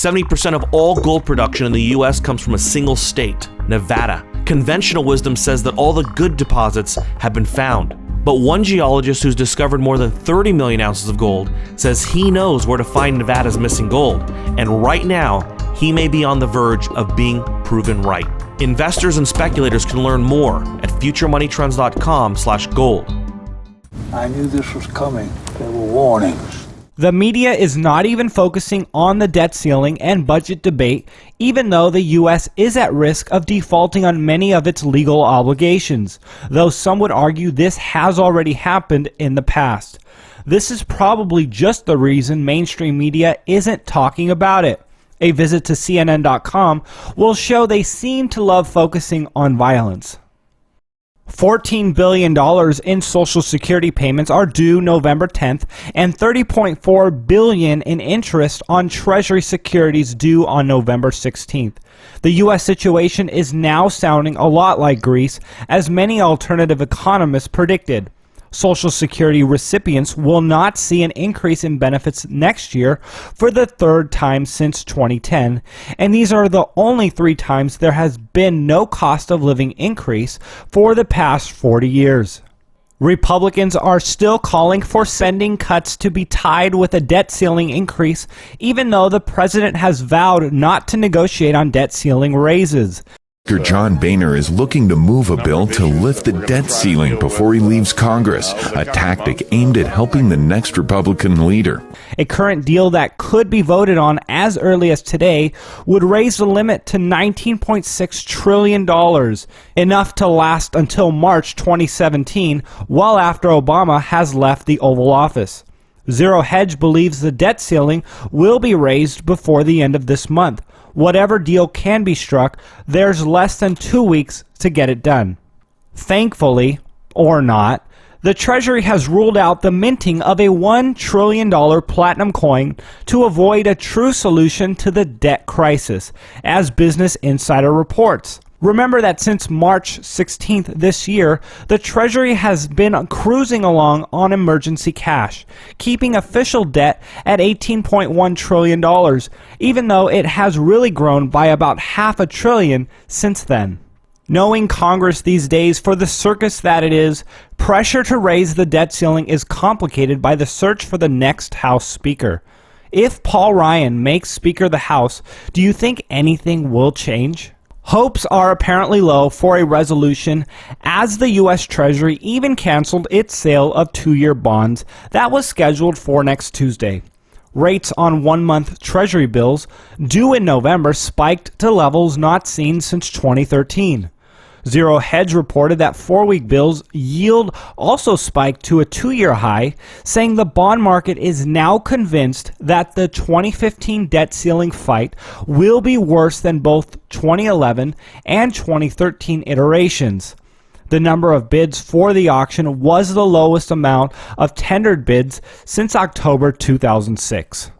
70% of all gold production in the U.S. comes from a single state, Nevada. Conventional wisdom says that all the good deposits have been found. But one geologist who's discovered more than 30 million ounces of gold says he knows where to find Nevada's missing gold. And right now, he may be on the verge of being proven right. Investors and speculators can learn more at futuremoneytrends.com/gold. I knew this was coming. There were warnings. The media is not even focusing on the debt ceiling and budget debate, even though the U.S. is at risk of defaulting on many of its legal obligations, though some would argue this has already happened in the past. This is probably just the reason mainstream media isn't talking about it. A visit to CNN.com will show they seem to love focusing on violence. $14 billion in Social Security payments are due November 10th and $30.4 billion in interest on Treasury securities due on November 16th. The U.S. situation is now sounding a lot like Greece, as many alternative economists predicted. Social Security recipients will not see an increase in benefits next year for the third time since 2010, and these are the only 3 times there has been no cost of living increase for the past 40 years. Republicans are still calling for spending cuts to be tied with a debt ceiling increase, even though the president has vowed not to negotiate on debt ceiling raises. Speaker John Boehner is looking to move a bill to lift the debt ceiling before he leaves Congress, a tactic aimed at helping the next Republican leader. A current deal that could be voted on as early as today would raise the limit to $19.6 trillion, enough to last until March 2017, well after Obama has left the Oval Office. Zero Hedge believes the debt ceiling will be raised before the end of this month. Whatever deal can be struck, there's less than 2 weeks to get it done. Thankfully, or not, the Treasury has ruled out the minting of a $1 trillion platinum coin to avoid a true solution to the debt crisis, as Business Insider reports. Remember that since March 16th this year, the Treasury has been cruising along on emergency cash, keeping official debt at $18.1 trillion, even though it has really grown by about $500 billion since then. Knowing Congress these days for the circus that it is, pressure to raise the debt ceiling is complicated by the search for the next House Speaker. If Paul Ryan makes Speaker of the House, do you think anything will change? Hopes are apparently low for a resolution, as the U.S. Treasury even canceled its sale of 2-year bonds that was scheduled for next Tuesday. Rates on 1-month Treasury bills due in November spiked to levels not seen since 2013. Zero Hedge reported that 4-week bills yield also spiked to a 2-year high, saying the bond market is now convinced that the 2015 debt ceiling fight will be worse than both 2011 and 2013 iterations. The number of bids for the auction was the lowest amount of tendered bids since October 2006.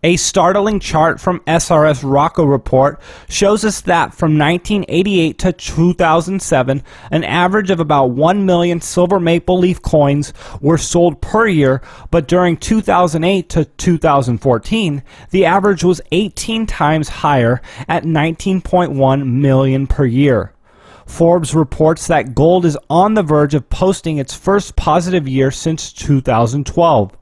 A startling chart from SRS Rocco report shows us that from 1988 to 2007, an average of about 1 million silver maple leaf coins were sold per year, but during 2008 to 2014, the average was 18 times higher at 19.1 million per year. Forbes reports that gold is on the verge of posting its first positive year since 2012.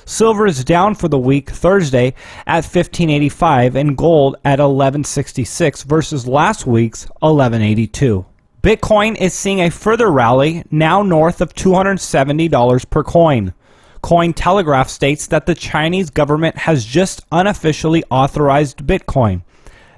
Silver is down for the week Thursday at $15.85 and gold at $11.66 versus last week's $11.82. Bitcoin is seeing a further rally, now north of $270 per coin. Cointelegraph states that the Chinese government has just unofficially authorized Bitcoin.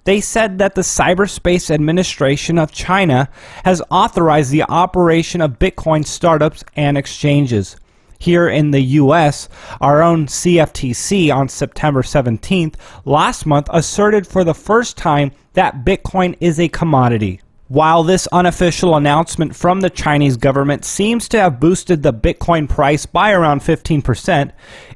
They said that the Cyberspace Administration of China has authorized the operation of Bitcoin startups and exchanges. Here in the U.S., our own CFTC on September 17th last month asserted for the first time that Bitcoin is a commodity. While this unofficial announcement from the Chinese government seems to have boosted the Bitcoin price by around 15%,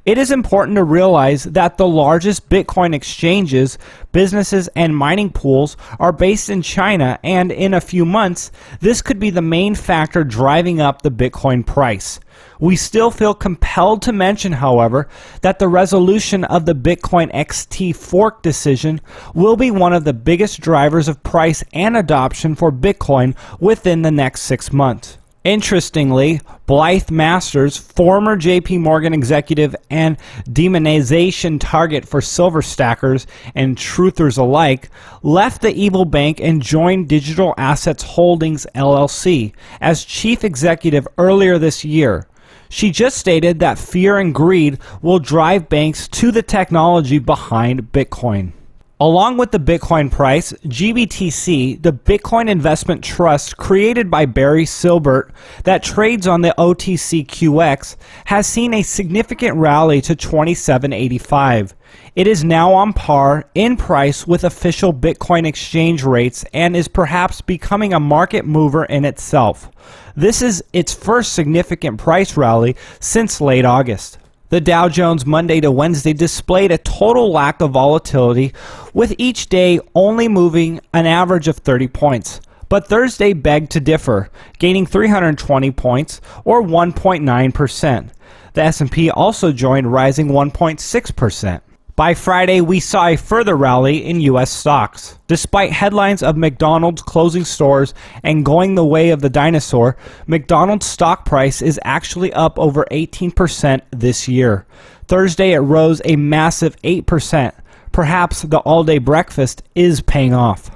it is important to realize that the largest Bitcoin exchanges, businesses, and mining pools are based in China, and in a few months, this could be the main factor driving up the Bitcoin price. We still feel compelled to mention, however, that the resolution of the Bitcoin XT fork decision will be one of the biggest drivers of price and adoption for Bitcoin within the next 6 months. Interestingly, Blythe Masters, former JP Morgan executive and demonization target for silver stackers and truthers alike, left the evil bank and joined Digital Assets Holdings LLC as chief executive earlier this year. She just stated that fear and greed will drive banks to the technology behind Bitcoin. Along with the Bitcoin price, GBTC, the Bitcoin investment trust created by Barry Silbert that trades on the OTCQX, has seen a significant rally to $27.85. It is now on par in price with official Bitcoin exchange rates and is perhaps becoming a market mover in itself. This is its first significant price rally since late August. The Dow Jones Monday to Wednesday displayed a total lack of volatility, with each day only moving an average of 30 points. But Thursday begged to differ, gaining 320 points or 1.9%. The S&P also joined, rising 1.6%. By Friday, we saw a further rally in U.S. stocks. Despite headlines of McDonald's closing stores and going the way of the dinosaur, McDonald's stock price is actually up over 18% this year. Thursday, it rose a massive 8%. Perhaps the all-day breakfast is paying off.